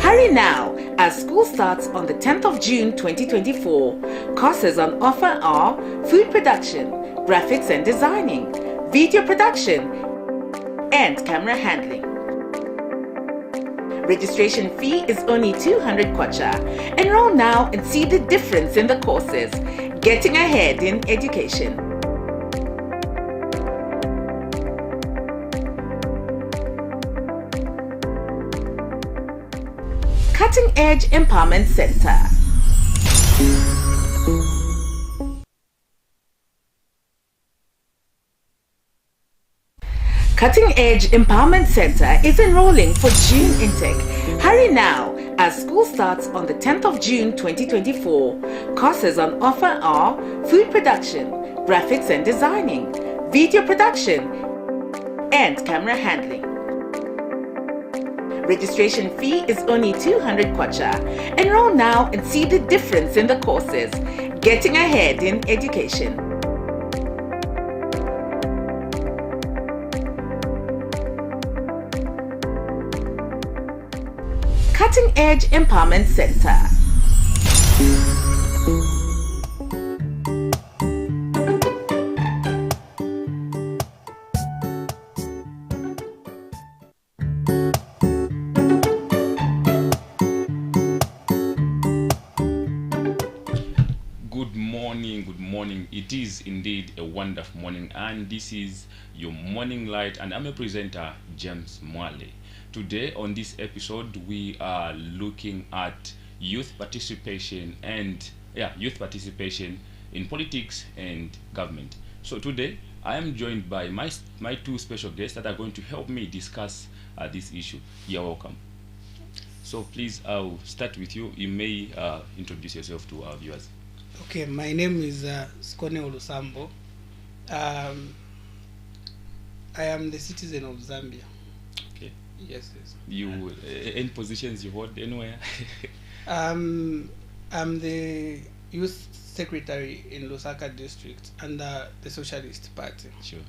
Hurry now, as school starts on the 10th of June 2024. Courses on offer are food production, graphics and designing, video production, and camera handling. Registration fee is only 200 kwacha. Enroll now and see the difference in the courses. Getting ahead in education. Cutting Edge Empowerment Center. Cutting Edge Empowerment Center is enrolling for June intake. Hurry now, as school starts on the 10th of June 2024. Courses on offer are food production, graphics and designing, video production, and camera handling. Registration fee is only 200 kwacha. Enroll now and see the difference in the courses. Getting ahead in education. Cutting Edge Empowerment Center. Good morning. It is indeed a wonderful morning, and this is your morning light, and I'm a presenter, James Mwale. Today on this episode we are looking at youth participation in politics and government. So today I am joined by my two special guests that are going to help me discuss this issue. You're welcome. So please, I'll start with you. You may introduce yourself to our viewers. Okay, my name is Skone Olusambo. I am the citizen of Zambia. Okay. Yes. You any positions you hold anywhere? I'm the youth secretary in Lusaka district under the Socialist Party. Sure.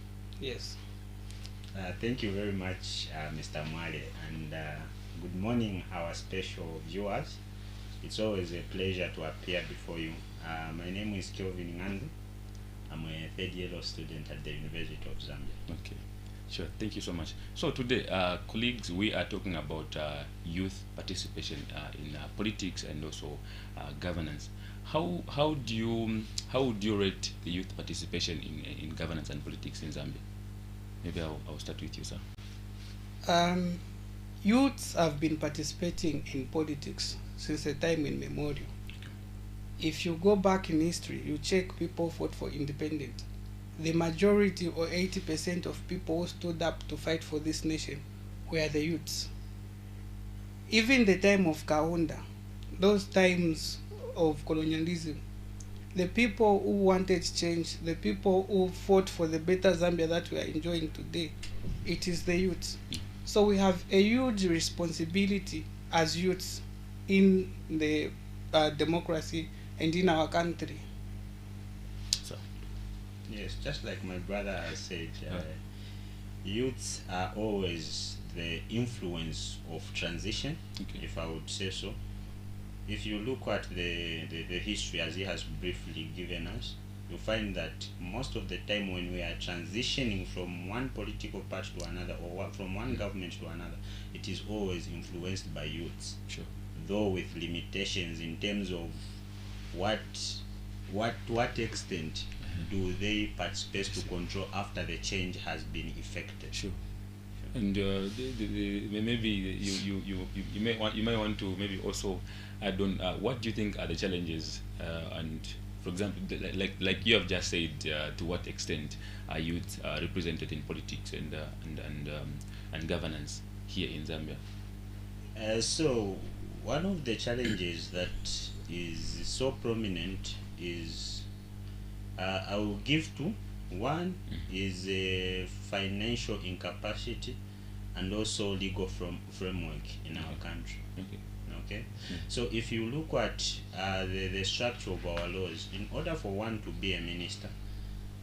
Yes. Thank you very much, Mr. Mwale, and good morning, our special viewers. It's always a pleasure to appear before you. My name is Kelvin Ngandu. I'm a third year law student at the University of Zambia. Okay, sure. Thank you so much. So today, colleagues, we are talking about youth participation in politics and also governance. How do you rate the youth participation in governance and politics in Zambia? Maybe I'll start with you, sir. Youths have been participating in politics since a time immemorial. If you go back in history, you check people fought for independence. The majority or 80% of people who stood up to fight for this nation were the youths. Even the time of Kaunda, those times of colonialism, the people who wanted change, the people who fought for the better Zambia that we are enjoying today, it is the youths. So we have a huge responsibility as youths in the democracy and in our country. So, yes, just like my brother has said, youths are always the influence of transition, if I would say so. If you look at the history as he has briefly given us, you find that most of the time when we are transitioning from one political party to another, or from one government to another, it is always influenced by youths. sure. Though with limitations in terms of to what extent do they participate to control after the change has been effected. Sure. And maybe you may want to maybe also add on what do you think are the challenges and, for example, like you have just said, to what extent are youth represented in politics and governance here in Zambia? So one of the challenges that is so prominent is I will give two. One is a financial incapacity and also legal framework in our country. Okay. So if you look at the structure of our laws, in order for one to be a minister,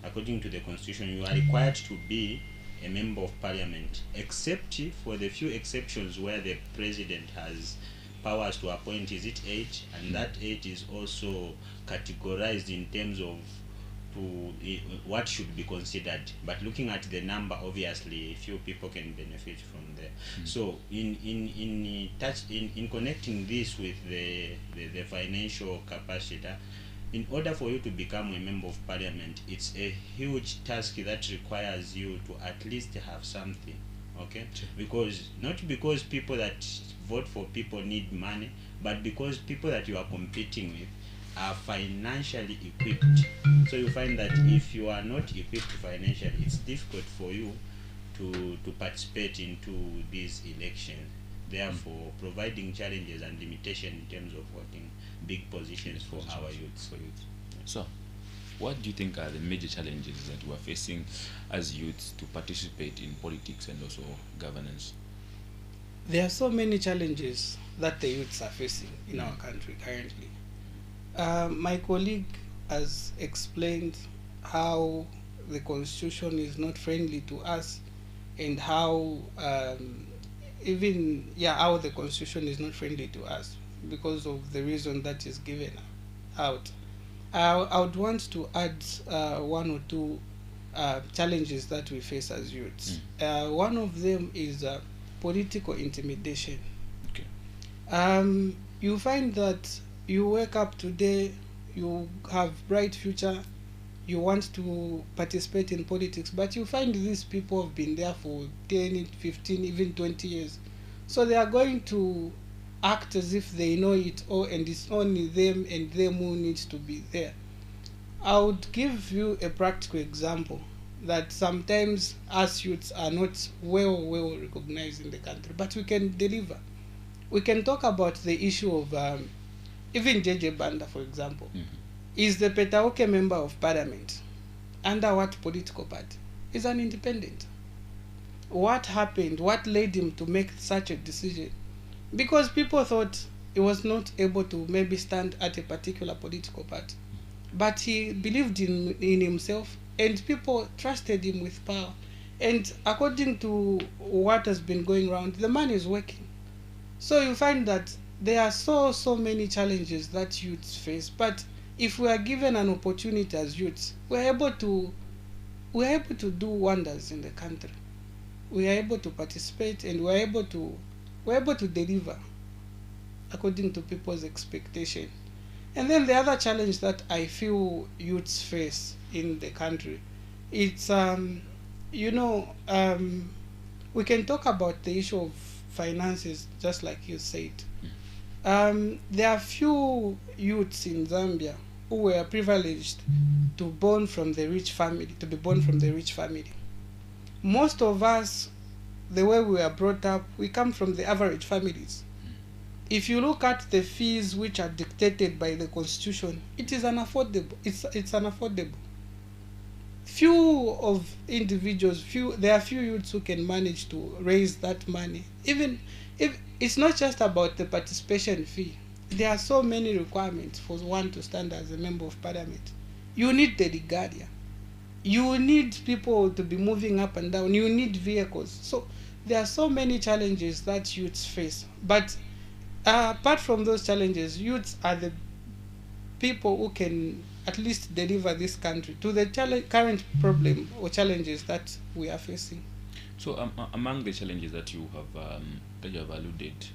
according to the constitution, you are required to be a member of parliament, except for the few exceptions where the president has powers to appoint, is it 8? And that 8 is also categorized in terms of what should be considered. But looking at the number, obviously, few people can benefit from there. So in connecting this with the financial capacity, in order for you to become a member of parliament, it's a huge task that requires you to at least have something. Okay, because not because people that vote for people need money, but because people that you are competing with are financially equipped. So you find that if you are not equipped financially, it's difficult for you to participate into these elections, therefore providing challenges and limitation in terms of working big positions for our youth. So, what do you think are the major challenges that we are facing as youths to participate in politics and also governance? There are so many challenges that the youths are facing in our country currently. My colleague has explained how the constitution is not friendly to us, and how how the constitution is not friendly to us because of the reason that is given out. I would want to add one or two challenges that we face as youths. One of them is political intimidation. Okay. You find that you wake up today, you have bright future, you want to participate in politics, but you find these people have been there for 10, 15, even 20 years. So they are going to act as if they know it all, and it's only them and them who needs to be there. I would give you a practical example that sometimes us youths are not well recognized in the country, but we can deliver. We can talk about the issue of even JJ Banda, for example. Is the Petauke member of parliament under what political party? He's an independent. What happened? What led him to make such a decision? Because people thought he was not able to maybe stand at a particular political party, but he believed in himself, and people trusted him with power. And according to what has been going around, the man is working. So you find that there are so many challenges that youths face, but if we are given an opportunity as youths, we're able to do wonders in the country. We are able to participate, and we're able to deliver according to people's expectation. And then the other challenge that I feel youths face in the country, it's we can talk about the issue of finances, just like you said. There are few youths in Zambia who were privileged to be born from the rich family. Most of us, the way we are brought up, we come from the average families. If you look at the fees which are dictated by the constitution, it is unaffordable. It's unaffordable. Few of individuals, there are few youths who can manage to raise that money. Even if it's not just about the participation fee, there are so many requirements for one to stand as a member of parliament. You need the regalia. You need people to be moving up and down. You need vehicles. So there are so many challenges that youths face. But apart from those challenges, youths are the people who can at least deliver this country to the current problem or challenges that we are facing. So among the challenges that you have alluded,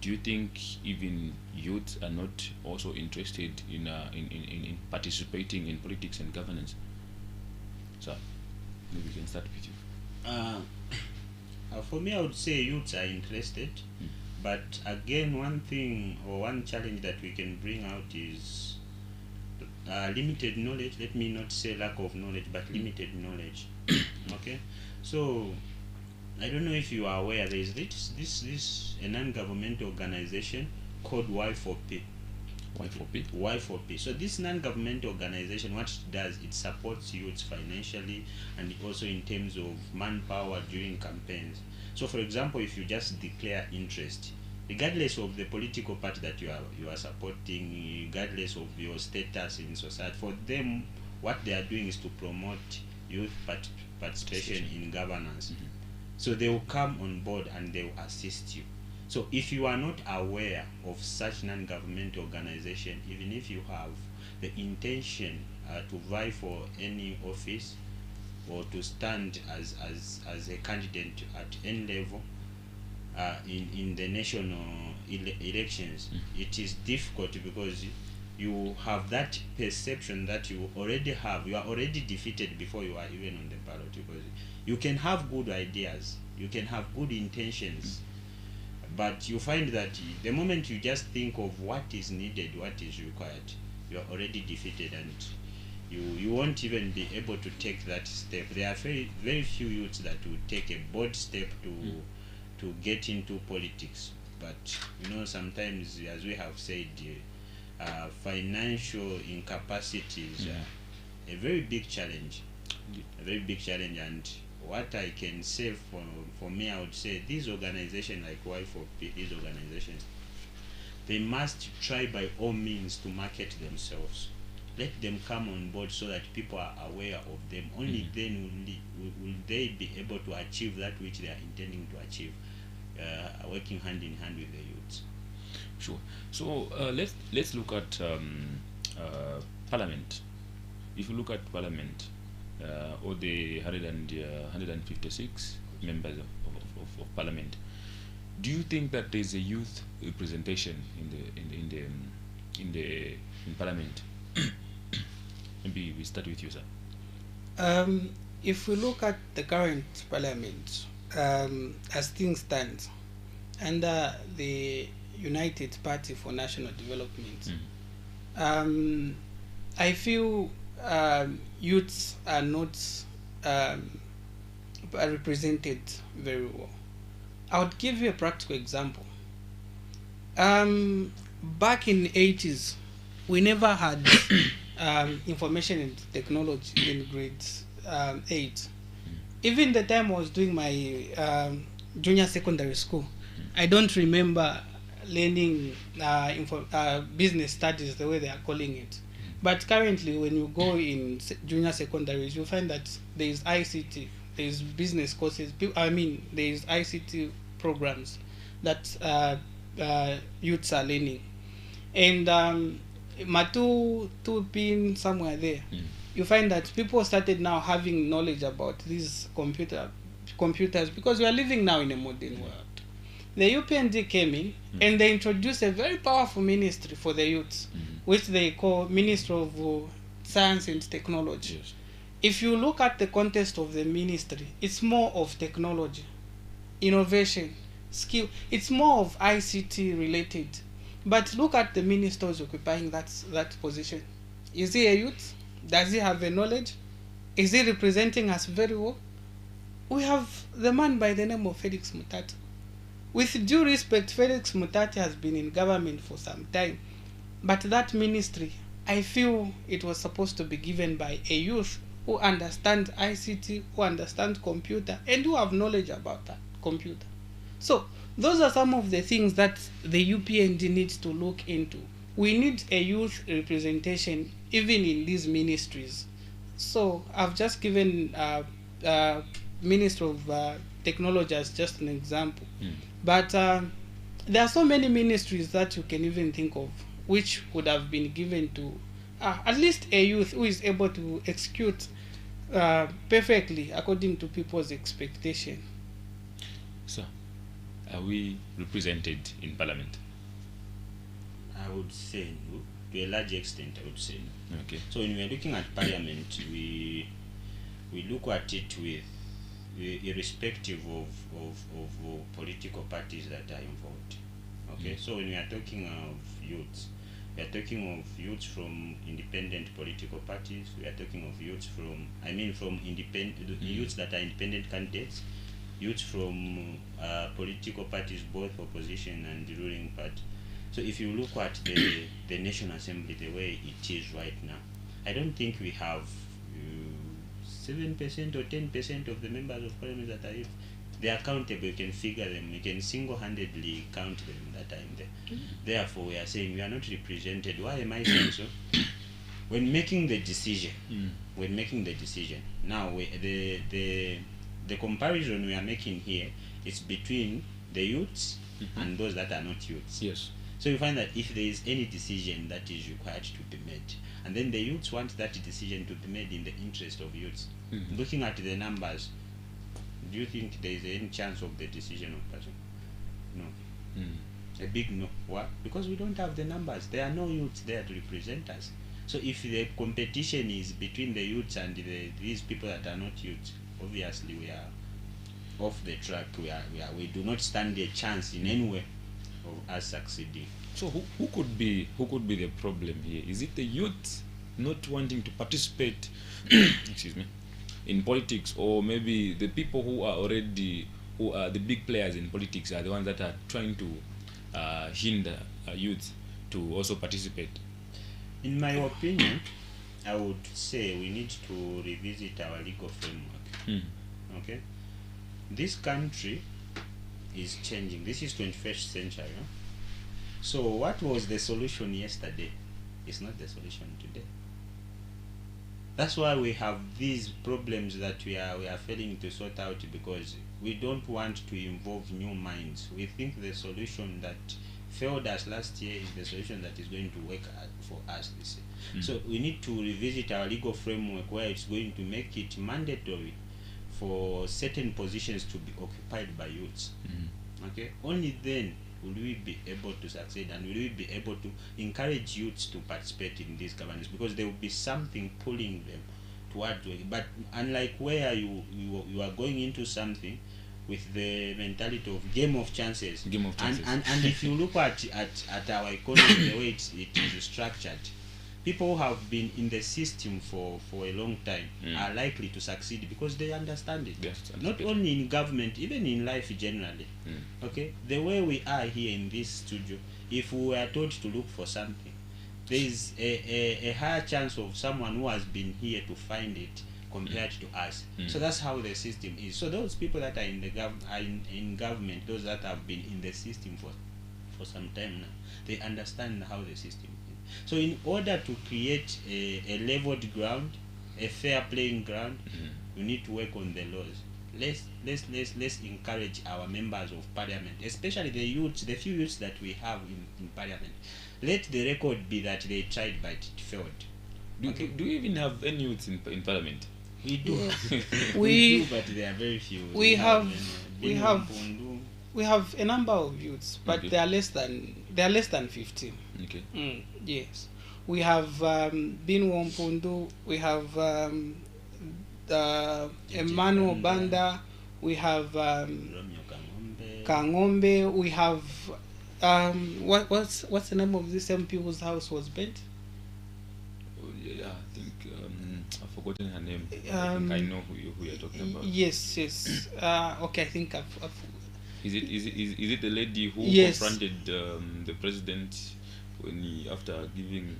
do you think even youths are not also interested in participating in politics and governance? So maybe we can start with you. For me, I would say youths are interested, but again, one challenge that we can bring out is limited knowledge. Let me not say lack of knowledge, but limited knowledge. Okay, so I don't know if you are aware, there is this a non-governmental organization called Y4P. Y4P. So this non-governmental organization, what it does, it supports youths financially and also in terms of manpower during campaigns. So for example, if you just declare interest, regardless of the political party that you are supporting, regardless of your status in society, for them, what they are doing is to promote youth participation in governance. So they will come on board and they will assist you. So if you are not aware of such non-governmental organization, even if you have the intention to vie for any office or to stand as a candidate at any level in the national elections, it is difficult because you have that perception that you are already defeated before you are even on the ballot, because you can have good ideas, you can have good intentions, but you find that the moment you just think of what is needed, what is required, you are already defeated, and you won't even be able to take that step. There are very, very few youths that will take a bold step to get into politics. But sometimes, as we have said, financial incapacity is a very big challenge. A very big challenge. And what I can say for me, I would say these organizations like Y4P, these organizations, they must try by all means to market themselves. Let them come on board so that people are aware of them. Only then will they be able to achieve that which they are intending to achieve, working hand in hand with the youths. Sure. So let's look at Parliament. If you look at Parliament, all the 156 members of Parliament, do you think that there is a youth representation in Parliament? Maybe we start with you, sir. If we look at the current Parliament, as things stand, under the United Party for National Development, I feel youths are not represented very well. I would give you a practical example. Back in the 80s, we never had information and technology in grade 8. Even the time I was doing my junior secondary school, I don't remember learning business studies the way they are calling it. But currently, when you go in junior secondaries, you find that there is ICT, there is business courses. There is ICT programs that youths are learning. And Matu being somewhere there, you find that people started now having knowledge about these computers, because we are living now in a modern world. The UPND came in and they introduced a very powerful ministry for the youths, which they call Ministry of Science and Technology. Yes. If you look at the context of the ministry, it's more of technology, innovation, skill. It's more of ICT related. But look at the ministers occupying that position. Is he a youth? Does he have a knowledge? Is he representing us very well? We have the man by the name of Felix Mutati. With due respect, Felix Mutati has been in government for some time. But that ministry, I feel it was supposed to be given by a youth who understands ICT, who understands computer, and who have knowledge about that computer. So those are some of the things that the UPND needs to look into. We need a youth representation even in these ministries. So I've just given Minister of Technology as just an example. But there are so many ministries that you can even think of which would have been given to at least a youth who is able to execute perfectly according to people's expectation. So, are we represented in Parliament? I would say no. To a large extent, I would say no. Okay. So when we are looking at Parliament, we look at it with irrespective of political parties that are involved. Okay. So when we are talking of youths, we are talking of youths from independent political parties. We are talking of youths from independent youths that are independent candidates, youths from political parties, both opposition and the ruling party. So if you look at the National Assembly the way it is right now, I don't think we have 7% or 10% of the members of Parliament that are youth. They are countable. You can figure them. You can single-handedly count them that are in there. Therefore, we are saying we are not represented. Why am I saying so? When making the decision, now the comparison we are making here is between the youths and those that are not youths. Yes. So you find that if there is any decision that is required to be made, and then the youths want that decision to be made in the interest of youths, looking at the numbers, do you think there is any chance of the decision of passing? No. A big no. Why? Because we don't have the numbers. There are no youths there to represent us. So if the competition is between the youths and these people that are not youths, obviously we are off the track. We do not stand a chance in any way of us succeeding. So who could be the problem here? Is it the youth not wanting to participate excuse me, in politics, or maybe the people who are the big players in politics are the ones that are trying to hinder youth to also participate? In my opinion, I would say we need to revisit our legal framework. Okay, this country is changing. This is 21st century. Huh? So what was the solution yesterday is not the solution today. That's why we have these problems that we are failing to sort out, because we don't want to involve new minds. We think the solution that failed us last year is the solution that is going to work for us this year. So we need to revisit our legal framework where it's going to make it mandatory for certain positions to be occupied by youths. Okay, only then will we be able to succeed, and will we be able to encourage youths to participate in these governance, because there will be something pulling them towards it. But unlike where you are going into something with the mentality of game of chances, and if you look at our economy, the way it is structured, people who have been in the system for a long time are likely to succeed because they understand it. Not only in government, even in life generally. Okay, the way we are here in this studio, if we were told to look for something, there is a higher chance of someone who has been here to find it compared to us. So that's how the system is. So those people that are in the in government, those that have been in the system for some time now, they understand how the system is. So in order to create a leveled ground, a fair playing ground, we need to work on the laws. Let's encourage our members of parliament, especially the youths, the few youths that we have in parliament. Let the record be that they tried but it failed. Do we even have any youths in parliament? We do. Yeah. we do, but there are very few. We have a number of youths, but they are less than 15. Okay. Yes, we have Binwo Mpundu, we have Emmanuel Banda, we have Kangombe, we have what's the name of this MP whose house was burnt? Yeah, I think I've forgotten her name. I think I know who you're talking about. Yes. Okay, I think I've Is it the lady who confronted the president when after giving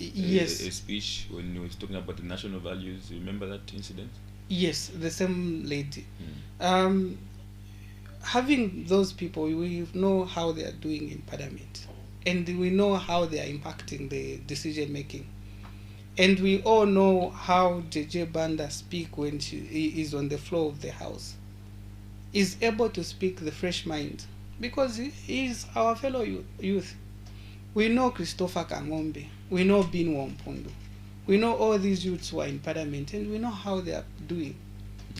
a speech when he was talking about the national values? Remember that incident? Yes, the same lady. Having those people, we know how they are doing in parliament, and we know how they are impacting the decision making. And we all know how JJ Banda speaks when she is on the floor of the house. Is able to speak the fresh mind because he is our fellow youth. We know Christopher Kangombe, we know Binwo Mpundu, we know all these youths who are in parliament, and we know how they are doing.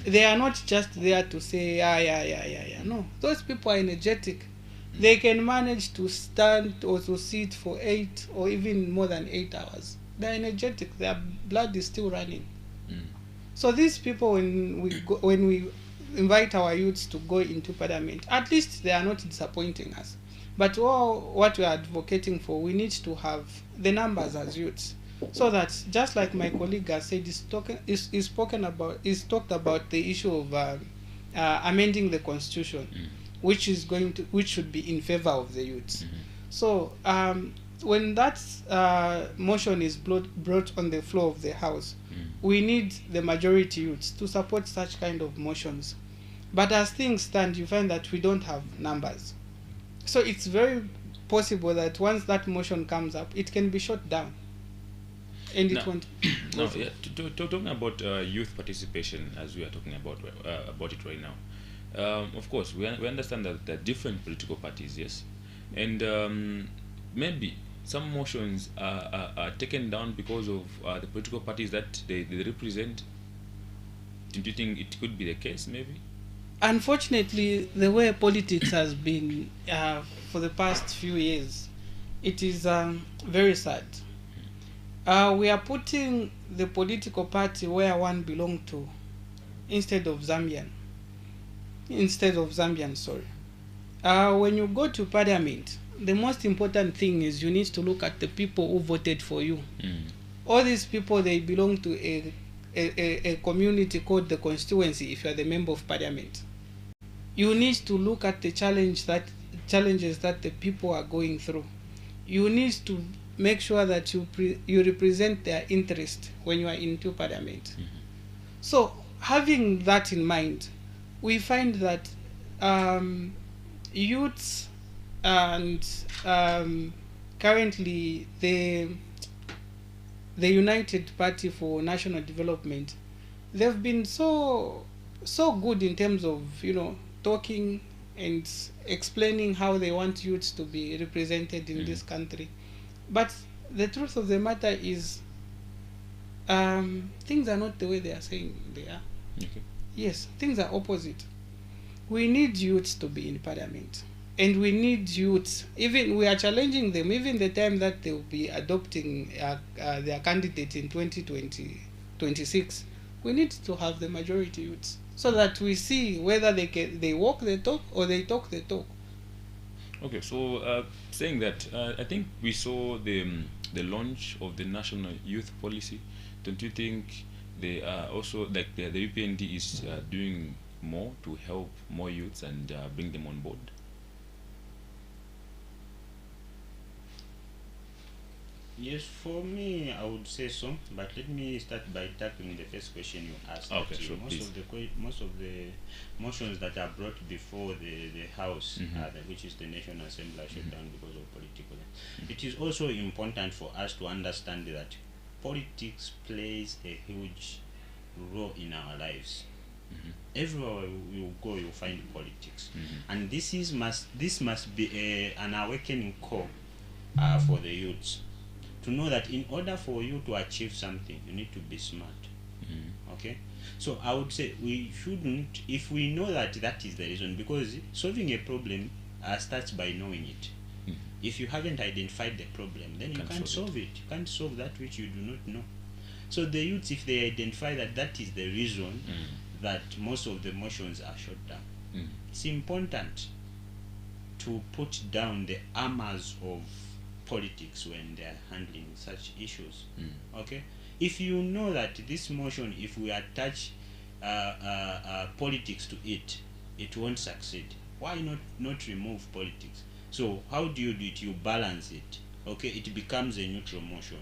They are not just there to say yeah. No, those people are energetic. They can manage to stand or to sit for 8 or even more than 8 hours. They are energetic. Their blood is still running. So these people, when we invite our youths to go into parliament, at least they are not disappointing us. But what we are advocating for, we need to have the numbers as youths, so that just like my colleague has said, is talked about the issue of amending the constitution, which should be in favor of the youths. So when that motion is brought on the floor of the house, we need the majority youths to support such kind of motions. But as things stand, you find that we don't have numbers. So it's very possible that once that motion comes up, it can be shot down. And it won't. Talking about youth participation, as we are talking about it right now, Of course, we understand that there are different political parties, yes, and maybe some motions are taken down because of the political parties that they represent. Do you think it could be the case, maybe? Unfortunately, the way politics has been for the past few years, it is very sad. We are putting the political party where one belongs to instead of Zambian. Sorry. When you go to parliament, the most important thing is you need to look at the people who voted for you. All these people, they belong to a community called the constituency. If you are the member of parliament, you need to look at the challenges that the people are going through. You need to make sure that you represent their interest when you are into parliament. So having that in mind, we find that youths and currently the United Party for National Development, they've been so good in terms of talking and explaining how they want youths to be represented in this country. But the truth of the matter is things are not the way they are saying they are. Okay. Yes, things are opposite. We need youths to be in parliament, and we need youths, even we are challenging them, even the time that they will be adopting their candidate in 2026, we need to have the majority youths so that we see whether they walk the talk or they talk the talk. Okay, so saying that, I think we saw the launch of the national youth policy. Don't you think they are also, like the UPND is doing more to help more youths and bring them on board? Yes, for me, I would say so. But let me start by tackling the first question you asked. Okay, that, sure, please. Most of the motions that are brought before the House, which is the National Assembly, are shut down because of political. It is also important for us to understand that politics plays a huge role in our lives. Everywhere you go, you find politics, and this must be an awakening call for the youths, to know that in order for you to achieve something, you need to be smart. Okay, so I would say we shouldn't, if we know that is the reason, because solving a problem starts by knowing it. If you haven't identified the problem, then you can't solve it. You can't solve that which you do not know. So the youths, if they identify that is the reason that most of the motions are shut down, it's important to put down the armors of politics when they are handling such issues. Okay, if you know that this motion, if we attach politics to it, it won't succeed, why not remove politics? So how do you do it? You balance it. Okay, it becomes a neutral motion.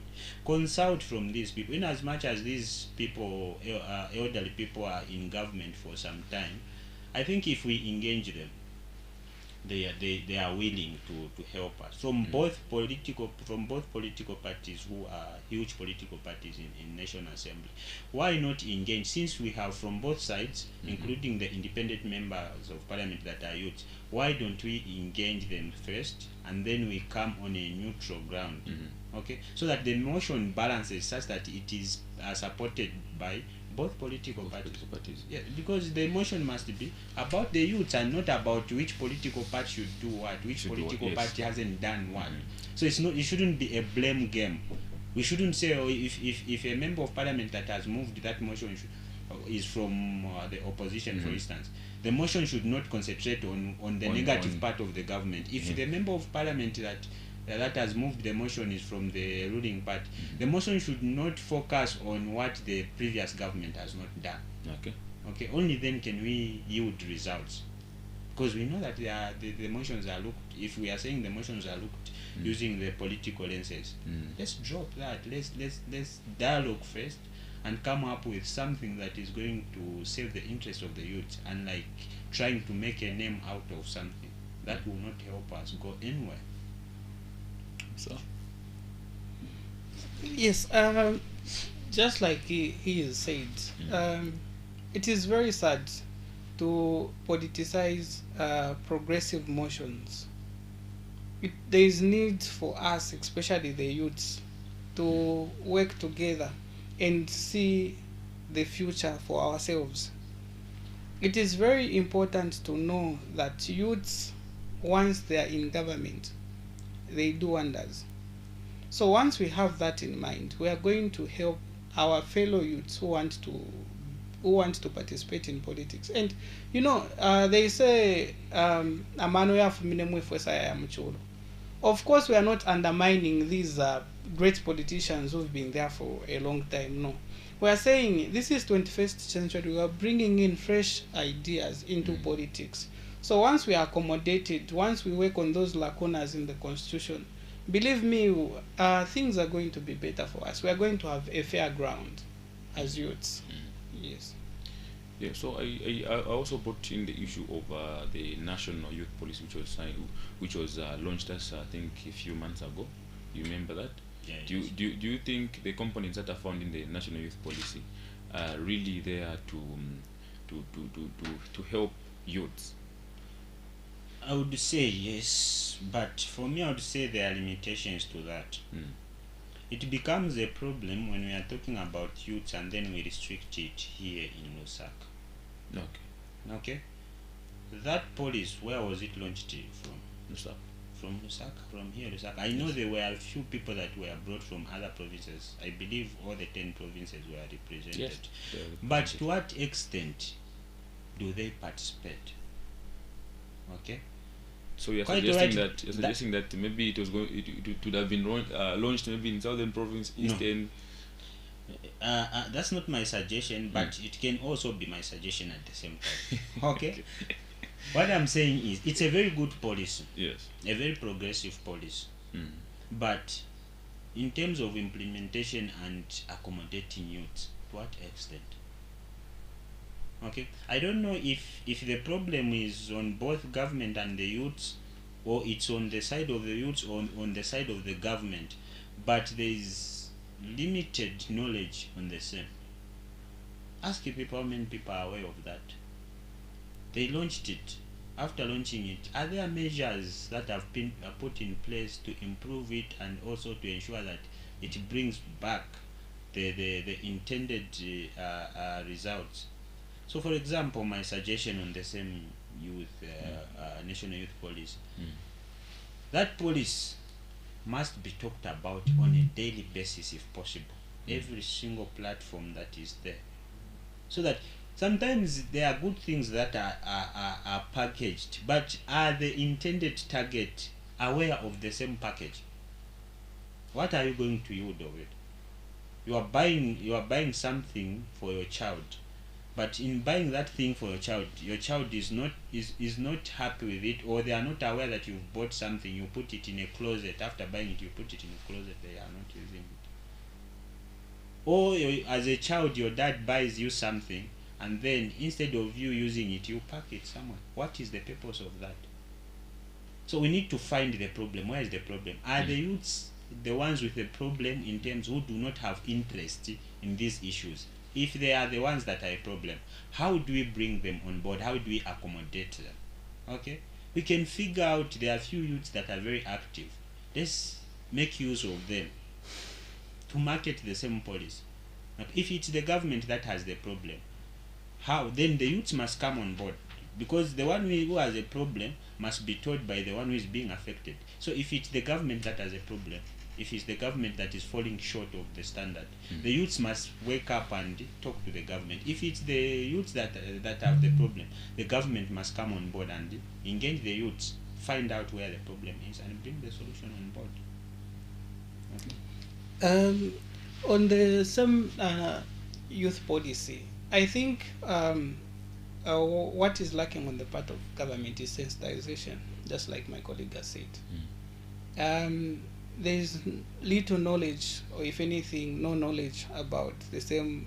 Consult from these people. In as much as these people, elderly people, are in government for some time, I think if we engage them, they are willing to help us from both political parties, who are huge political parties in National Assembly. Why not engage, since we have from both sides, including the independent members of parliament that are youth? Why don't we engage them first, and then we come on a neutral ground? Okay, so that the motion balances such that it is supported by both political parties. Yeah, because the motion must be about the youth and not about which political party should do what, which political party hasn't done what. So it shouldn't be a blame game. We shouldn't say, oh, if a member of parliament that has moved that motion is from the opposition, for instance, the motion should not concentrate on the negative part of the government. If the member of parliament that has moved the motion is from the ruling party, the motion should not focus on what the previous government has not done. Okay, only then can we yield results, because we know that the motions are looked, if we are saying the motions are looked using the political lenses, let's drop that. Let's dialogue first and come up with something that is going to save the interest of the youth, and like trying to make a name out of something that will not help us go anywhere. So yes, just like he has said, it is very sad to politicize progressive motions. There is need for us, especially the youths, to work together and see the future for ourselves. It is very important to know that youths, once they are in government, they do wonders. So once we have that in mind, we are going to help our fellow youths who want to participate in politics. And you know, they say amano yafumine mwefwesa ya mchulo. Of course, we are not undermining these great politicians who've been there for a long time. No, we are saying this is 21st century. We are bringing in fresh ideas into politics. So once we are accommodated, once we work on those lacunas in the constitution, believe me, things are going to be better for us. We are going to have a fair ground as youths. Yes. Yeah, so I also brought in the issue of the National Youth Policy, which was launched as I think a few months ago. You remember that? Yeah, Do you think the components that are found in the National Youth Policy are really there to help youths? I would say yes, but for me I would say there are limitations to that. It becomes a problem when we are talking about youth and then we restrict it here in Lusaka. Okay. That policy, where was it launched from? Lusaka. From Lusaka, from here Lusaka. I know there were a few people that were brought from other provinces. I believe all the 10 provinces were represented. Yes. But to what extent do they participate? Okay. So you're Quite suggesting that maybe it would have been launched maybe in Southern Province, Eastern. That's not my suggestion, but it can also be my suggestion at the same time. Okay. What I'm saying is, it's a very good policy. Yes. A very progressive policy. But in terms of implementation and accommodating youth, to what extent? Okay, I don't know if the problem is on both government and the youths, or it's on the side of the youths or on the side of the government, but there is limited knowledge on the same. Ask people how many people are aware of that. They launched it. After launching it, are there measures that have been put in place to improve it and also to ensure that it brings back the intended results? So, for example, my suggestion on the same youth, National Youth Policy, that policy must be talked about on a daily basis if possible. Every single platform that is there. So that sometimes there are good things that are packaged, but are the intended target aware of the same package? What are you going to yield of it? You are buying something for your child. But in buying that thing for your child is not happy with it, or they are not aware that you've bought something. You put it in a closet. After buying it, you put it in a closet. They are not using it. Or as a child, your dad buys you something, and then instead of you using it, you pack it somewhere. What is the purpose of that? So we need to find the problem. Where is the problem? Are the youths the ones with the problem in terms who do not have interest in these issues? If they are the ones that are a problem, how do we bring them on board? How do we accommodate them? Okay, we can figure out there are a few youths that are very active. Let's make use of them to market the same policy. But if it's the government that has the problem, how then the youths must come on board, because the one who has a problem must be told by the one who is being affected. So if it's the government that has a problem, if it's the government that is falling short of the standard, the youths must wake up and talk to the government. If it's the youths that have the problem, the government must come on board and engage the youths, find out where the problem is, and bring the solution on board. Okay. On the same youth policy, I think what is lacking on the part of government is sensitization, just like my colleague has said. There is little knowledge, or if anything, no knowledge about the same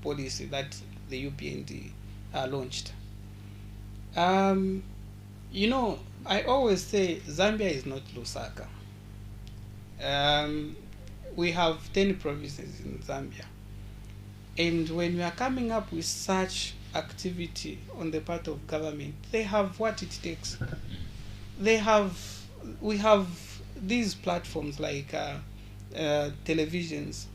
policy that the UPND launched. You know, I always say Zambia is not Lusaka. We have 10 provinces in Zambia. And when we are coming up with such activity on the part of government, they have what it takes. We have these platforms like televisions.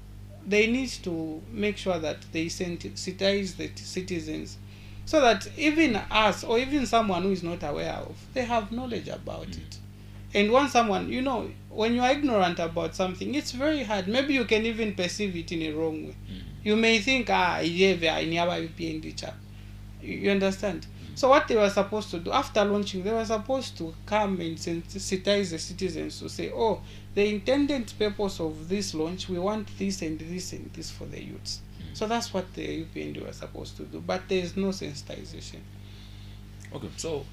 They need to make sure that they sensitize the citizens, so that even us or even someone who is not aware of, they have knowledge about it. And when someone, when you are ignorant about something, it's very hard. Maybe you can even perceive it in a wrong way. You may think, you understand? So what they were supposed to do after launching, they were supposed to come and sensitize the citizens to say, oh, the intended purpose of this launch, we want this and this and this for the youths. So that's what the UPND were supposed to do, but there is no sensitization. Okay, so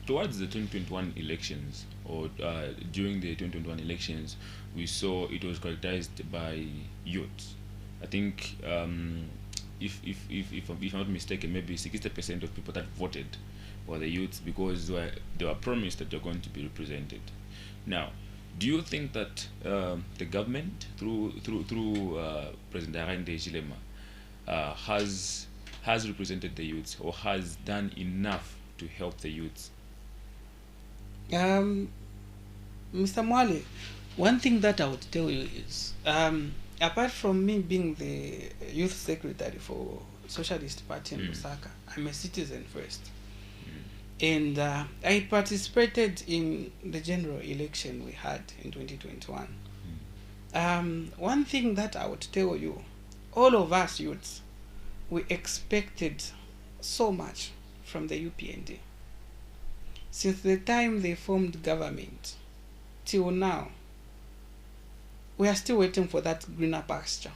towards the 2021 elections, or during the 2021 elections, we saw it was characterized by youth. I think, if I'm not mistaken, maybe 60% of people that voted were the youths, because they were promised that they're going to be represented. Now, do you think that the government, through President Arende Chilema, has represented the youths, or has done enough to help the youths? Mr. Mwale, one thing that I would tell you is, apart from me being the youth secretary for Socialist Party in Lusaka, I'm a citizen first. And I participated in the general election we had in 2021. One thing that I would tell you, all of us youths, we expected so much from the UPND. Since the time they formed government till now, we are still waiting for that greener pasture.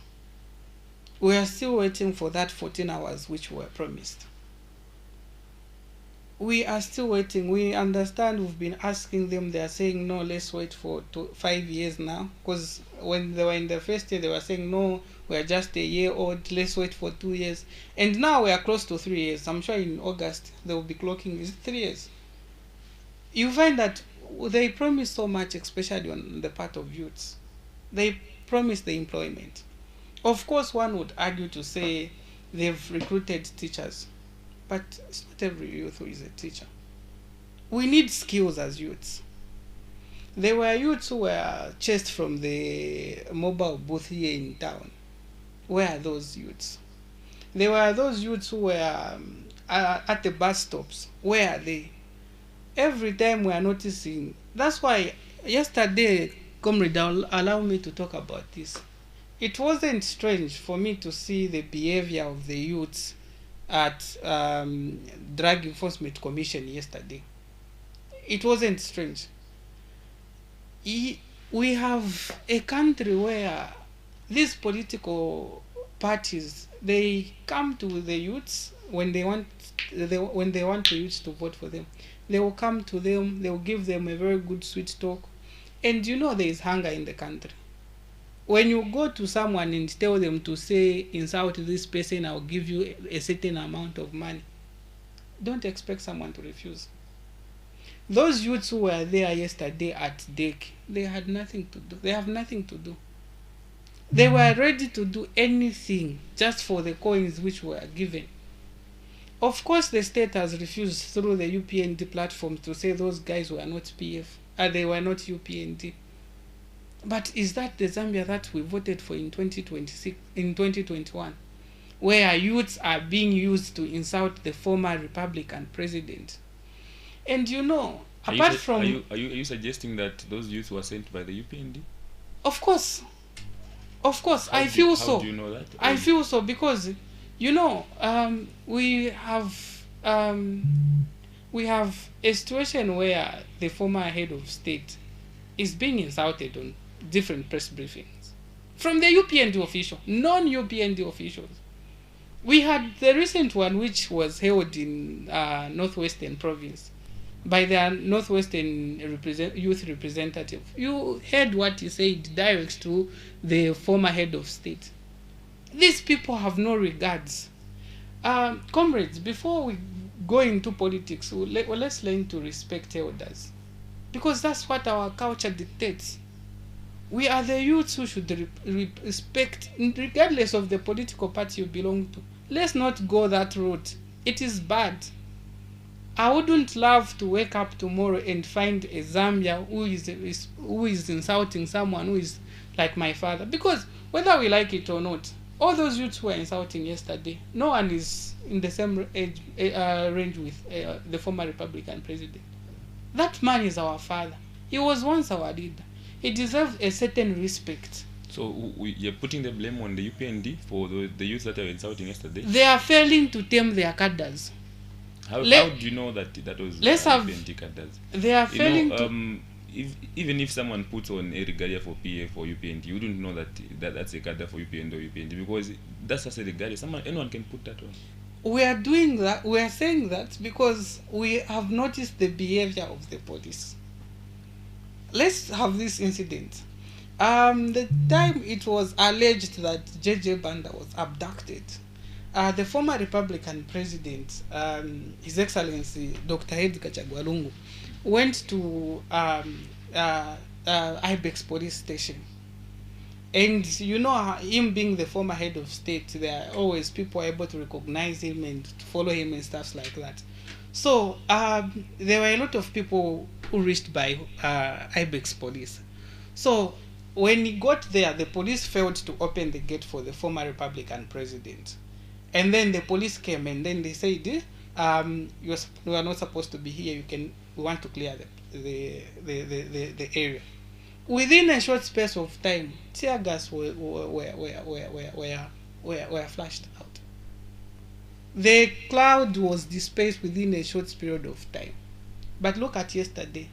We are still waiting for that 14 hours which were promised. We are still waiting. We understand we've been asking them. They are saying, no, let's wait for 5 years now. Because when they were in the first year, they were saying, no, we are just a year old. Let's wait for 2 years. And now we are close to 3 years. I'm sure in August, they will be clocking 3 years. You find that they promise so much, especially on the part of youths. They promise the employment. Of course, one would argue to say they've recruited teachers. But it's not every youth who is a teacher. We need skills as youths. There were youths who were chased from the mobile booth here in town. Where are those youths? There were those youths who were at the bus stops. Where are they? Every time we are noticing. That's why yesterday, comrade, allow me to talk about this. It wasn't strange for me to see the behavior of the youths at Drug Enforcement Commission yesterday. It wasn't strange. We have a country where these political parties, they come to the youths when they want the youths to vote for them. They will come to them, they will give them a very good sweet talk. And there is hunger in the country. When you go to someone and tell them to say, insult this person, I'll give you a certain amount of money, don't expect someone to refuse. Those youths who were there yesterday at DEUCE, they had nothing to do. They have nothing to do. They were ready to do anything just for the coins which were given. Of course, the state has refused through the UPND platform to say those guys were not PF, they were not UPND. But is that the Zambia that we voted for in 2021, where youths are being used to insult the former Republican president? And apart from... Are you suggesting that those youths were sent by the UPND? Of course. I feel so. How do you know that? I feel so because, we have a situation where the former head of state is being insulted on different press briefings from the UPND official, non-UPND officials. We had the recent one which was held in Northwestern province by the Northwestern youth representative. You heard what he said direct to the former head of state. These people have no regards. Comrades, before we go into politics, let's learn to respect elders, because that's what our culture dictates. We are the youths who should respect, regardless of the political party you belong to. Let's not go that route It is bad. I wouldn't love to wake up tomorrow and find a Zambia who is insulting someone who is like my father. Because whether we like it or not, all those youths who were insulting yesterday, no one is in the same age, range with the former Republican president. That man is our father. He was once our leader. He deserves a certain respect. So you're putting the blame on the UPND for the youth that were insulting yesterday? They are failing to tame their cadres. How do you know that was UPND cadres? They are You failing know, to... even if someone puts on a regalia for PA for UPND, you wouldn't know that's a cadre for UPND or UPND, because that's just a regalia. Anyone can put that on. We are doing that. We are saying that because we have noticed the behavior of the police. Let's have this incident. The time it was alleged that JJ Banda was abducted, the former Republican president, His Excellency Dr. Edgar Chagwalungu, went to Ibex police station. And you know, him being the former head of state, there are always people able to recognize him and to follow him and stuff like that. So there were a lot of people who reached by Ibex police. So when he got there, the police failed to open the gate for the former Republican president. And then the police came and then they said, you are not supposed to be here. We want to clear the area. Within a short space of time, tear gas were flashed out. The cloud was dispersed within a short period of time. But look at yesterday.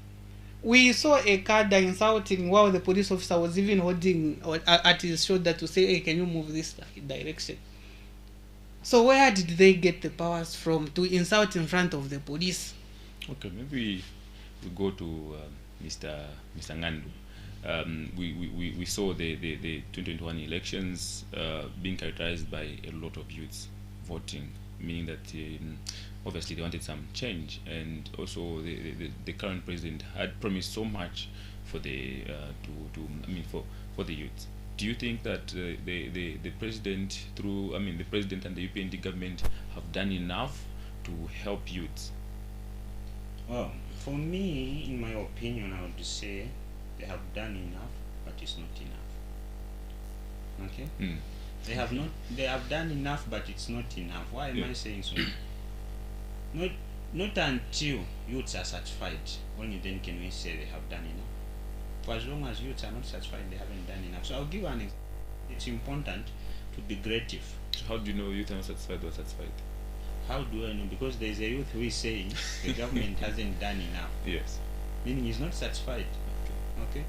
We saw a cadre insulting while the police officer was even holding at his shoulder to say, hey, can you move this direction? So where did they get the powers from to insult in front of the police? Okay, maybe we go to Mr. Ngandu. We saw the 2021 elections being characterized by a lot of youths voting, meaning that obviously they wanted some change, and also the current president had promised so much for the for the youth. Do you think that the president the president and the UPND government have done enough to help youths? Well, for me, in my opinion, I would say they have done enough, but it's not enough. Okay? They have done enough, but it's not enough. Why am I saying so? Not until youths are satisfied, only then can we say they have done enough. For as long as youths are not satisfied, they haven't done enough. So I'll give an example. It's important to be creative. So how do you know youth are not satisfied or satisfied? How do I know? Because there is a youth who is saying the government hasn't done enough. Yes. Meaning he's not satisfied. Okay?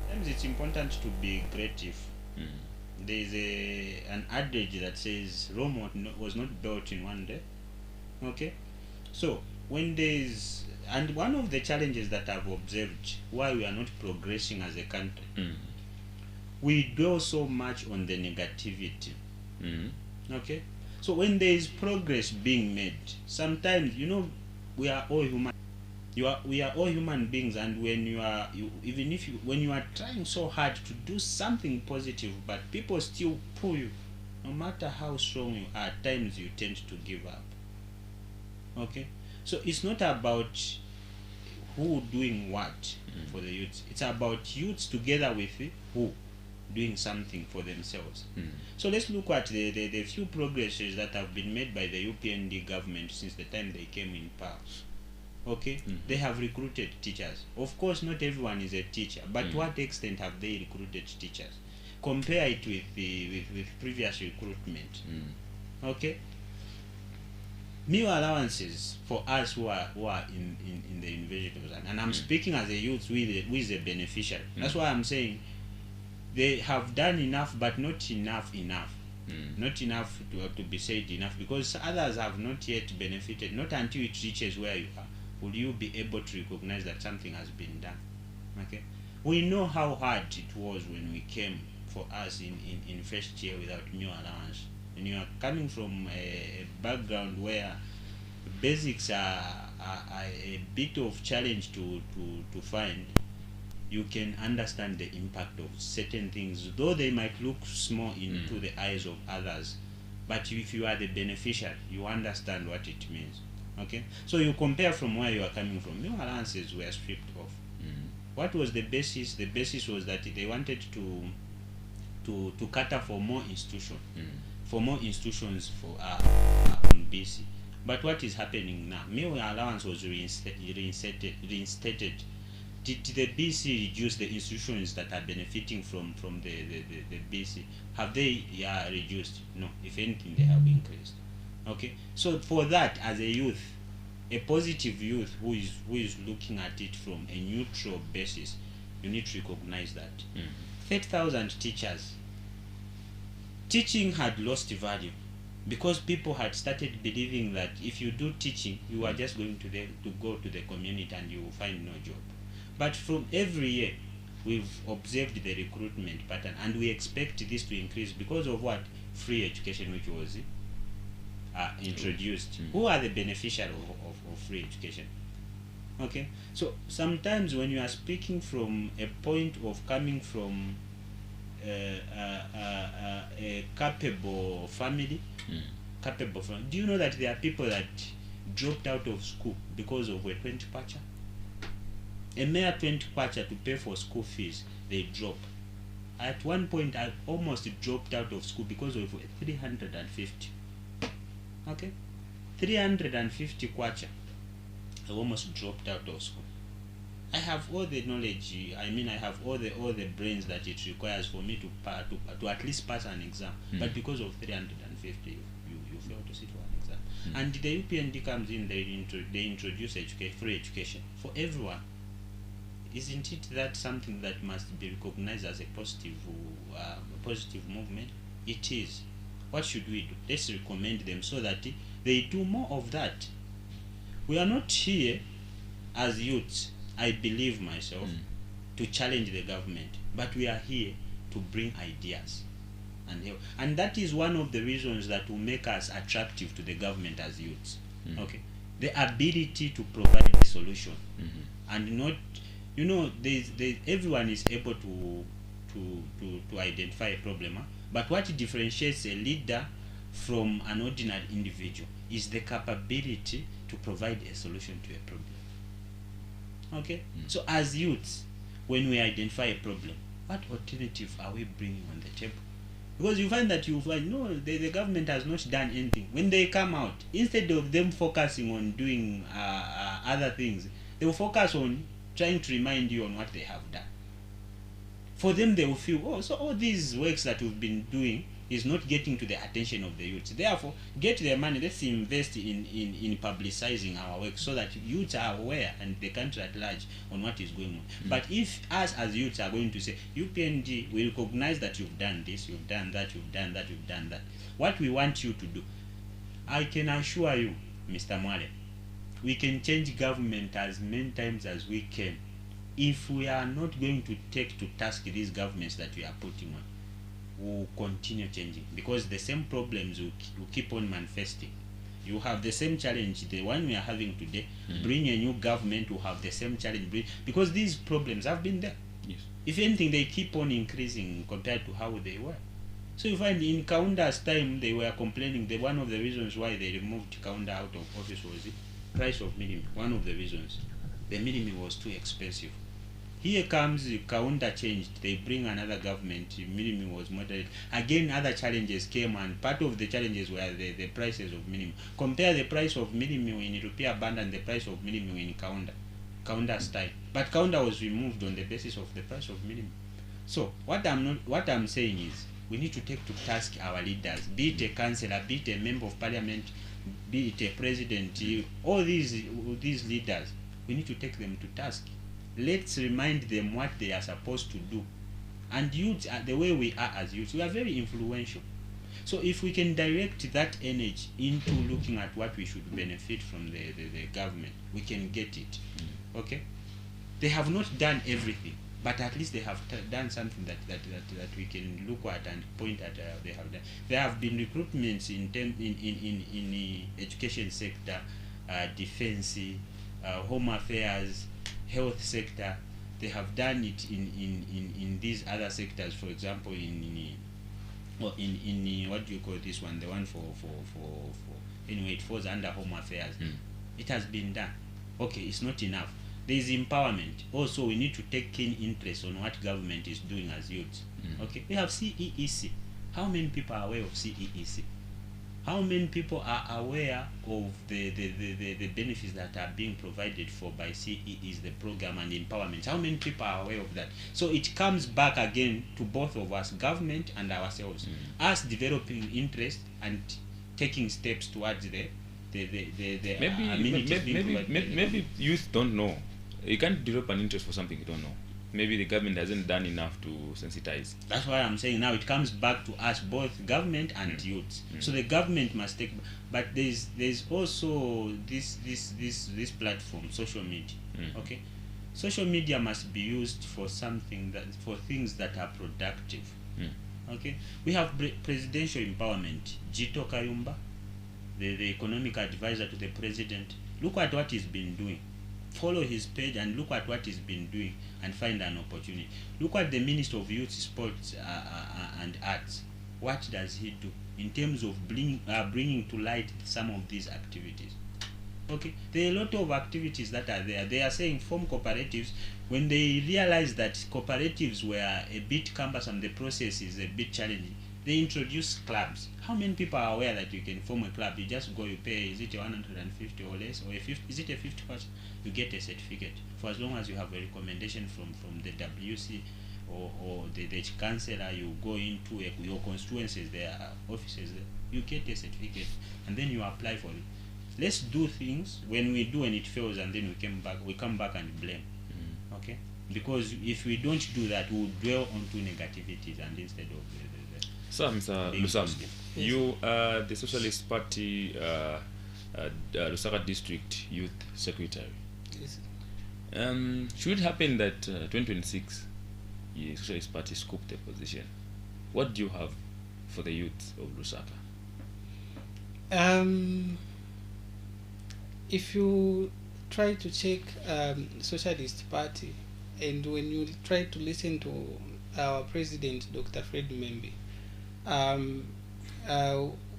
Sometimes it's important to be creative. There is an adage that says Rome was not built in one day. Okay? So when there's, and one of the challenges that I've observed why we are not progressing as a country, we dwell so much on the negativity. Okay? So when there is progress being made, sometimes, we are all human. We are all human beings, and when when you are trying so hard to do something positive, but people still pull you, no matter how strong you are, at times you tend to give up. Okay? So it's not about who doing what for the youths. It's about youths together with who doing something for themselves. So let's look at the few progresses that have been made by the UPND government since the time they came in power. Okay? They have recruited teachers. Of course, not everyone is a teacher, but to what extent have they recruited teachers? Compare it with previous recruitment. Okay? Meal allowances for us who are in the universities, and I'm speaking as a youth who is a beneficiary. That's why I'm saying they have done enough, but not enough. Not enough to be said enough, because others have not yet benefited. Not until it reaches where you are will you be able to recognize that something has been done. Okay? We know how hard it was when we came, for us in first year, without meal allowance. When you are coming from a background where basics are a bit of challenge to find, you can understand the impact of certain things, though they might look small into the eyes of others. but if you are the beneficiary, you understand what it means. Okay, so you compare from where you are coming from. Meal allowances were stripped off. What was the basis? The basis was that they wanted to cater for more institutions, for more institutions for on BC. But what is happening now? Meal allowance was reinstated. Did the BC reduce the institutions that are benefiting from the BC? Have they reduced? No. If anything, they have increased. Okay. So for that, as a youth, a positive youth who is looking at it from a neutral basis, you need to recognize that 30,000 teachers. Teaching had lost value because people had started believing that if you do teaching, you are just going to go to the community and you will find no job. But from every year, we've observed the recruitment pattern, and we expect this to increase because of what? Free education, which was introduced. Who are the beneficiaries of free education? Okay, so sometimes when you are speaking from a point of coming from a capable family, do you know that there are people that dropped out of school because of a 20 kwacha? A mere 20 kwacha to pay for school fees, they drop. At one point, I almost dropped out of school because of 350. Okay, 350 kwacha. I almost dropped out of school. I have all the knowledge. I mean, I have all the brains that it requires for me to at least pass an exam. But because of 350, you fail to sit for an exam. And the UPND comes in. They introduce free education for everyone. Isn't it that something that must be recognized as a positive movement? It is. What should we do? Let's recommend them so that they do more of that. We are not here as youths, I believe myself, to challenge the government, but we are here to bring ideas and help. And that is one of the reasons that will make us attractive to the government as youths. Okay, the ability to provide the solution, and not, you know, everyone is able to identify a problem, but what differentiates a leader from an ordinary individual is the capability to provide a solution to a problem. Okay, so as youths, when we identify a problem, what alternative are we bringing on the table? Because you find that no, the government has not done anything. When they come out, instead of them focusing on doing other things, they will focus on trying to remind you on what they have done. For them, they will feel, so all these works that we've been doing is not getting to the attention of the youth. Therefore, get their money, let's invest in publicizing our work so that youths are aware and the country at large on what is going on. But if us as youths are going to say, UPNG, we recognize that you've done this, you've done that, you've done that, you've done that. What we want you to do, I can assure you, Mr. Mwale, we can change government as many times as we can. If we are not going to take to task these governments that we are putting on, will continue changing, because the same problems will keep on manifesting. You have the same challenge, the one we are having today. Bring a new government will have the same challenge, because these problems have been there. Yes. If anything, they keep on increasing compared to how they were. So you find in Kaunda's time, they were complaining that one of the reasons why they removed Kaunda out of office was the price of minimum. One of the reasons, the minimum was too expensive. Here comes Kaunda changed, they bring another government, minimum was moderate. Again, other challenges came, and part of the challenges were the prices of minimum. Compare the price of minimum in Rupiah Band and the price of minimum in Kaunda's time. But Kaunda was removed on the basis of the price of minimum. So what I'm saying is, we need to take to task our leaders, be it a councillor, be it a member of parliament, be it a president, all these leaders, we need to take them to task. Let's remind them what they are supposed to do. And youth, the way we are as youth, we are very influential. So if we can direct that energy into looking at what we should benefit from the government, we can get it. Okay? They have not done everything, but at least they have done something that we can look at and point at. They have done. There have been recruitments in the education sector, defense, home affairs, health sector. They have done it in these other sectors. For example, in or in what do you call this one, the one for anyway, it falls under Home Affairs. It has been done. Okay, it's not enough. There is empowerment. Also, we need to take keen interest on what government is doing as youths. Okay, we have CEEC. How many people are aware of CEEC? How many people are aware of the benefits that are being provided for by CEEs, the program and empowerment? How many people are aware of that? So it comes back again to both of us, government and ourselves, us developing interest and taking steps towards the maybe youth don't know. You can't develop an interest for something you don't know. Maybe the government hasn't done enough to sensitize. That's why I'm saying now it comes back to us, both government and youths. So the government must take, but there's also this platform, social media. Okay, social media must be used for for things that are productive. Okay, we have presidential empowerment. Jito Kayumba, the economic advisor to the president. Look at what he's been doing. Follow his page and look at what he's been doing and find an opportunity. Look at the Minister of Youth, Sports and Arts. What does he do in terms of bringing to light some of these activities? Okay, there are a lot of activities that are there. They are saying form cooperatives. When they realize that cooperatives were a bit cumbersome, the process is a bit challenging, they introduce clubs. How many people are aware that you can form a club? You just go, you pay, is it 150 or less, or a 50? Is it a 50%? You get a certificate for as long as you have a recommendation from the DEUCE or the councillor. You go into your constituencies, there are offices there, you get a certificate and then you apply for it. Let's do things. When we do and it fails, and then we come back and blame. Okay, because if we don't do that, we'll dwell onto negativities and instead of So, Mr. Lusam, you are the Socialist Party Lusaka District Youth Secretary. Yes. Should it happen that 2026 the Socialist Party scoop the position, what do you have for the youth of Lusaka? If you try to check Socialist Party, and when you try to listen to our president, Dr. Fred Membe,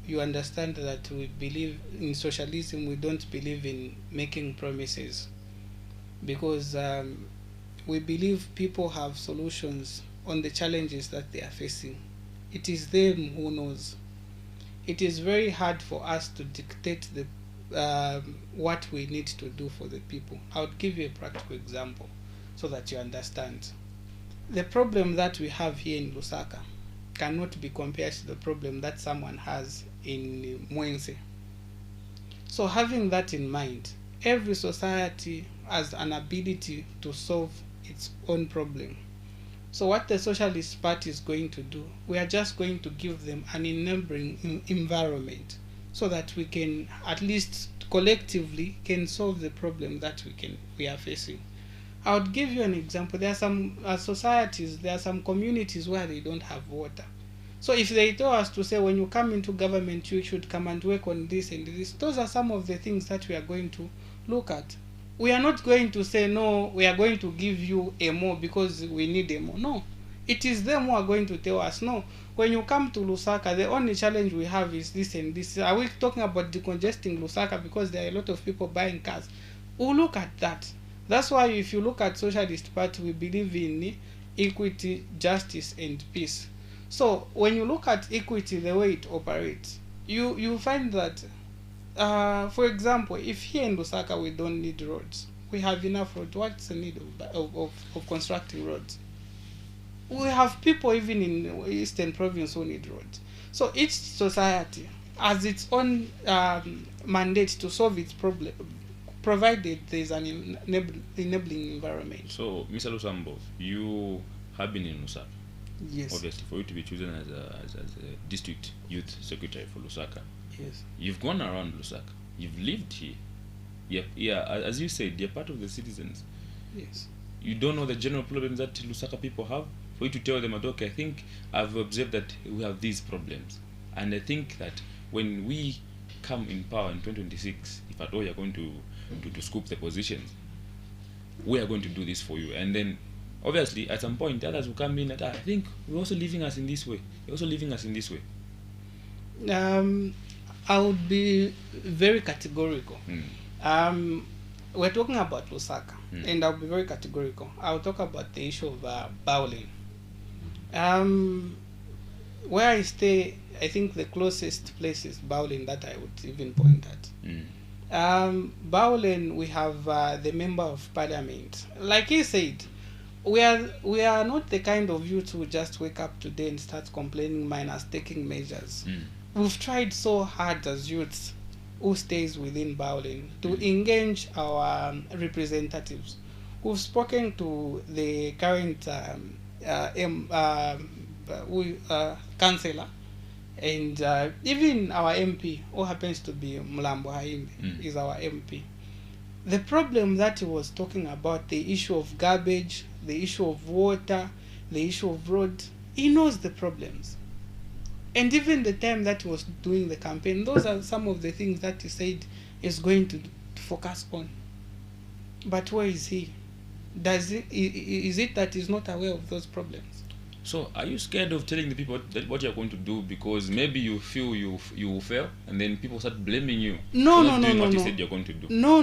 you understand that we believe in socialism. We don't believe in making promises, because we believe people have solutions on the challenges that they are facing. It is them who knows. It is very hard for us to dictate what we need to do for the people. I would give you a practical example so that you understand. The problem that we have here in Lusaka cannot be compared to the problem that someone has in Mwense. So having that in mind, every society has an ability to solve its own problem. So what the Socialist Party is going to do, we are just going to give them an enabling environment so that we can at least collectively can solve the problem that we are facing. I would give you an example. There are some societies, there are some communities where they don't have water. So if they tell us to say, when you come into government, you should come and work on this and this, those are some of the things that we are going to look at. We are not going to say, no, we are going to give you a more because we need a more. No, it is them who are going to tell us, no, when you come to Lusaka, the only challenge we have is this and this. Are we talking about decongesting Lusaka because there are a lot of people buying cars? We'll look at that. That's why if you look at Socialist Party, we believe in equity, justice, and peace. So when you look at equity, the way it operates, you find that, for example, if here in Lusaka we don't need roads, we have enough roads. What's the need of constructing roads? We have people even in Eastern Province who need roads. So each society has its own mandate to solve its problem, provided there is an enabling environment. So, Mr. Lusambo, you have been in Lusaka. Yes. Obviously, for you to be chosen as a district youth secretary for Lusaka. Yes. You've gone around Lusaka. You've lived here. Yeah, as you said, you're part of the citizens. Yes. You don't know the general problems that Lusaka people have. For you to tell them, okay, I think I've observed that we have these problems. And I think that when we come in power in 2026, if at all you're going to scoop the positions, we are going to do this for you. And then obviously at some point others will come in that I think we're also leaving us in this way. You're also leaving us in this way. I would be very categorical. Mm. We're talking about Lusaka, and I'll be very categorical. I'll talk about the issue of bowling. Where I stay, I think the closest place is Bowling that I would even point at. Bowling, we have the member of parliament. Like he said, we are not the kind of youth who just wake up today and start complaining minus taking measures. We've tried so hard as youths who stays within Bowling to engage our representatives. We've spoken to the current councillor and even our MP, who happens to be Mlambo Haimbe, is our MP. The problem that he was talking about, the issue of garbage, the issue of water, the issue of road, he knows the problems. And even the time that he was doing the campaign, those are some of the things that he said is going to focus on. But where is he? Is it that he's not aware of those problems? So are you scared of telling the people what you're going to do because maybe you feel you will fail and then people start blaming you for not doing what you said you're going to do? No.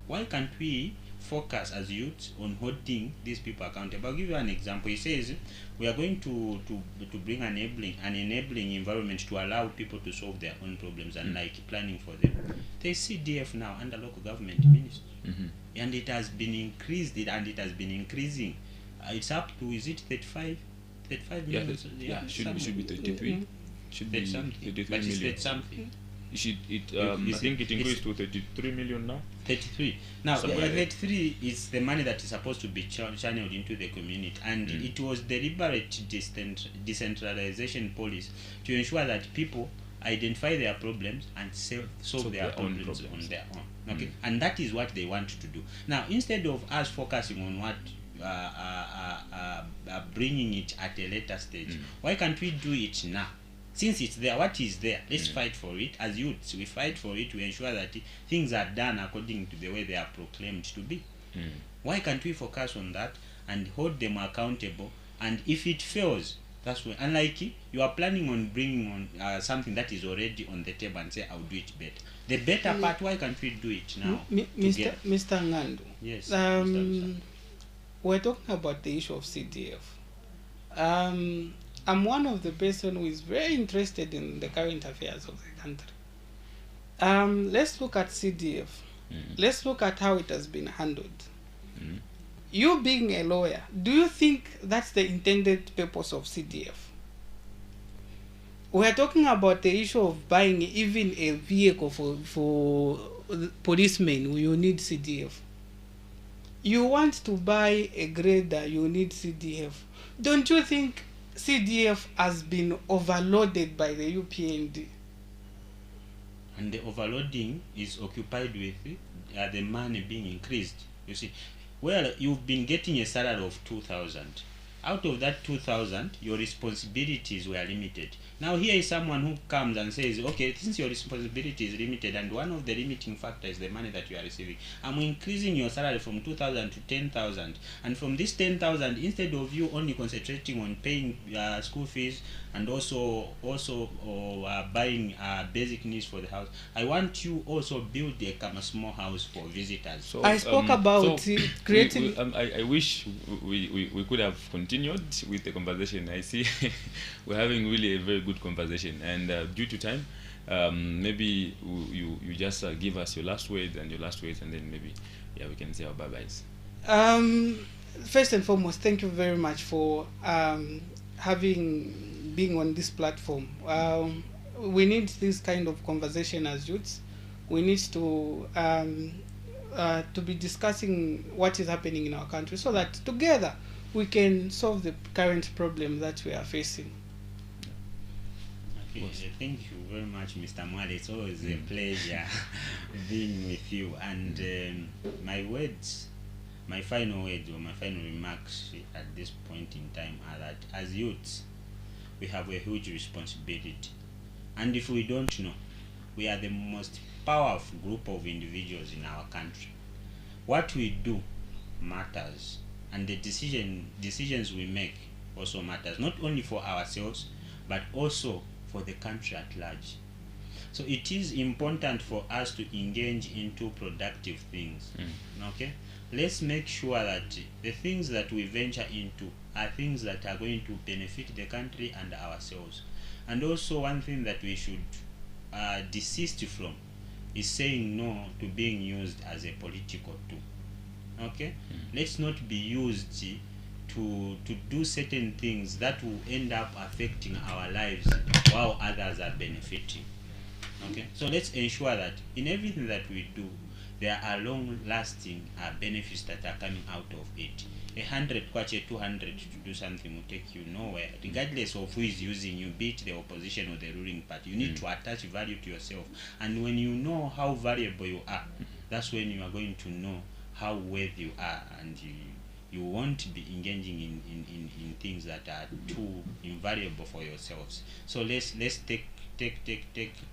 Why can't we focus as youths on holding these people accountable? I'll give you an example. He says we are going to bring an enabling environment to allow people to solve their own problems and like planning for them. There's CDF now under local government ministry, and it has been increased and it has been increasing. It's up to, is it 35 million? Should be 33. Should be 33 but it's million. something. I think it increased to 33 million now. 33. Now, 33 is the money that is supposed to be channeled into the community, and it was deliberate decentralization policy to ensure that people identify their problems and solve their problems on their own. Okay, and that is what they want to do. Now, instead of us focusing on what bringing it at a later stage, why can't we do it now? Since it's there, what is there? Let's fight for it. As youths, we fight for it to ensure that things are done according to the way they are proclaimed to be. Why can't we focus on that and hold them accountable? And if it fails, that's when, unlike you are planning on bringing on something that is already on the table and say, I'll do it better. The better part, why can't we do it now? Mr. Ngandu. Yes. We're talking about the issue of CDF. I'm one of the person who is very interested in the current affairs of the country. Let's look at CDF. Let's look at how it has been handled. You being a lawyer, do you think that's the intended purpose of CDF? We're talking about the issue of buying even a vehicle for policemen, you need CDF. You want to buy a grader, you need CDF. Don't you think CDF has been overloaded by the UPND? And the overloading is occupied with the money being increased. You see, well, you've been getting a salary of 2,000. Out of that 2,000, your responsibilities were limited. Now here is someone who comes and says, okay, since your responsibility is limited and one of the limiting factors is the money that you are receiving, I'm increasing your salary from 2,000 to 10,000. And from this 10,000, instead of you only concentrating on paying school fees and also buying basic needs for the house, I want you also build a small house for visitors. So I spoke about creating. I wish we could have continued with the conversation. I see we're having really a very good conversation, and due to time, maybe you just give us your last words, and then maybe we can say our bye byes. First and foremost, thank you very much for being on this platform. We need this kind of conversation as youths. We need to be discussing what is happening in our country so that together we can solve the current problem that we are facing. Okay, thank you very much, Mr. Mwale. It's always a pleasure being with you. And my final words or my final remarks at this point in time are that as youths, we have a huge responsibility. And if we don't know, we are the most powerful group of individuals in our country. What we do matters. and the decisions we make also matters, not only for ourselves but also for the country at large. So it is important for us to engage into productive things. Okay, let's make sure that the things that we venture into are things that are going to benefit the country and ourselves. And also, one thing that we should desist from is saying no to being used as a political tool. Okay, let's not be used to do certain things that will end up affecting our lives while others are benefiting. Okay, so let's ensure that in everything that we do, there are long-lasting benefits that are coming out of it. 100 kwache 200 to do something will take you nowhere, regardless of who is using you, be it the opposition or the ruling party. You need to attach value to yourself, and when you know how valuable you are, that's when you are going to know how worthy you are, and you won't be engaging in things that are too invaluable for yourselves. So let's take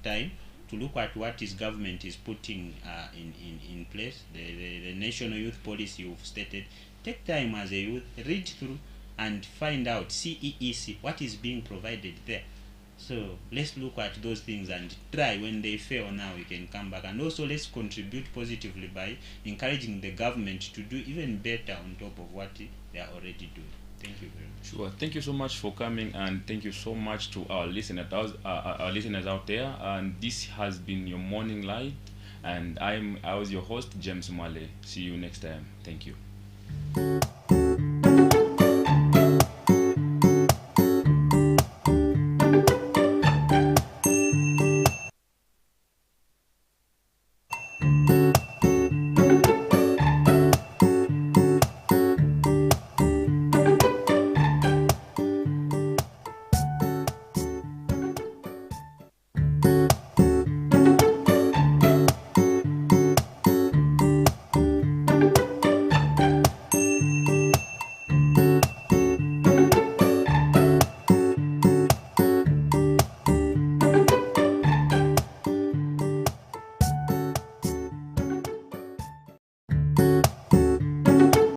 time to look at what is government is putting in place. The national youth policy you've stated. Take time as a youth, read through and find out CEEC, what is being provided there. So let's look at those things and try. When they fail, now we can come back. And also let's contribute positively by encouraging the government to do even better on top of what they are already doing. Thank you very much. Sure. Thank you so much for coming, and thank you so much to our listeners out there. And this has been your Morning Light, and I was your host, James Mwale. See you next time. Thank you.